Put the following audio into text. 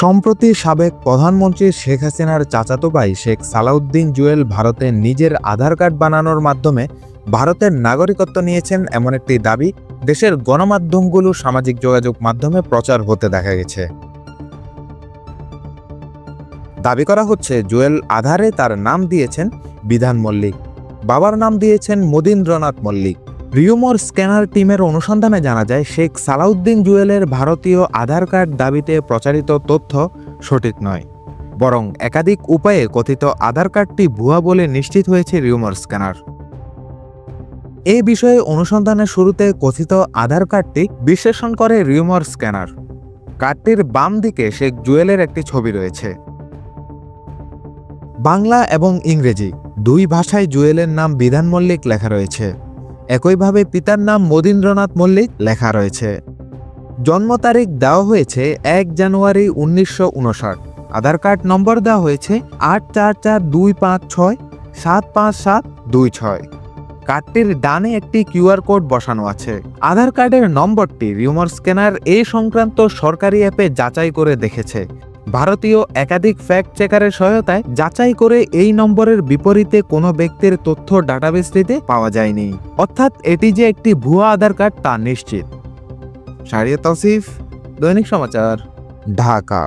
সম্প্রতি সাবেক প্রধানমন্ত্রী শেখ হাসিনার চাচাতো ভাই শেখ সালাউদ্দিন জুয়েল ভারতে নিজের আধার কার্ড বানানোর মাধ্যমে ভারতের নাগরিকত্ব নিয়েছেন এমন একটি দাবি দেশের গণমাধ্যমগুলো সামাজিক যোগাযোগ মাধ্যমে প্রচার হতে দেখা গেছে। দাবি করা হচ্ছে জুয়েল আধারে তার নাম দিয়েছেন বিধান মল্লিক, বাবার নাম দিয়েছেন মদীন্দ্রনাথ মল্লিক। রিউমর স্ক্যানার টিমের অনুসন্ধানে জানা যায় শেখ সালাউদ্দিন জুয়েলের ভারতীয় আধার কার্ড দাবিতে প্রচারিত তথ্য সঠিক নয়, বরং একাধিক উপায়ে কথিত আধার কার্ডটি ভুয়া বলে নিশ্চিত হয়েছে রিউমর স্ক্যানার। এ বিষয়ে অনুসন্ধানের শুরুতে কথিত আধার কার্ডটি বিশ্লেষণ করে রিউমর স্ক্যানার। কার্ডটির বাম দিকে শেখ জুয়েলের একটি ছবি রয়েছে। বাংলা এবং ইংরেজি দুই ভাষায় জুয়েলের নাম বিধান মল্লিক লেখা রয়েছে। একইভাবে পিতার নাম মদীন্দ্রনাথ মল্লিক লেখা রয়েছে। জন্ম তারিখ দেওয়া হয়েছে ১ জানুয়ারি ১৯৫৯। আধার কার্ড নম্বর দেওয়া হয়েছে ৮৪৪২৫৬৭৫৭২৬। কার্ডটির ডানে একটি কিউআর কোড বসানো আছে। আধার কার্ডের নম্বরটি রিউমর স্ক্যানার এ সংক্রান্ত সরকারি অ্যাপে যাচাই করে দেখেছে। ভারতীয় একাধিক ফ্যাক্ট চেকারের সহায়তায় যাচাই করে এই নম্বরের বিপরীতে কোনো ব্যক্তির তথ্য ডাটাবেসটিতে পাওয়া যায়নি, অর্থাৎ এটি যে একটি ভুয়া আধার কার্ড তা নিশ্চিত। শাহরিয়ার তৌসিফ, দৈনিক সমাচার, ঢাকা।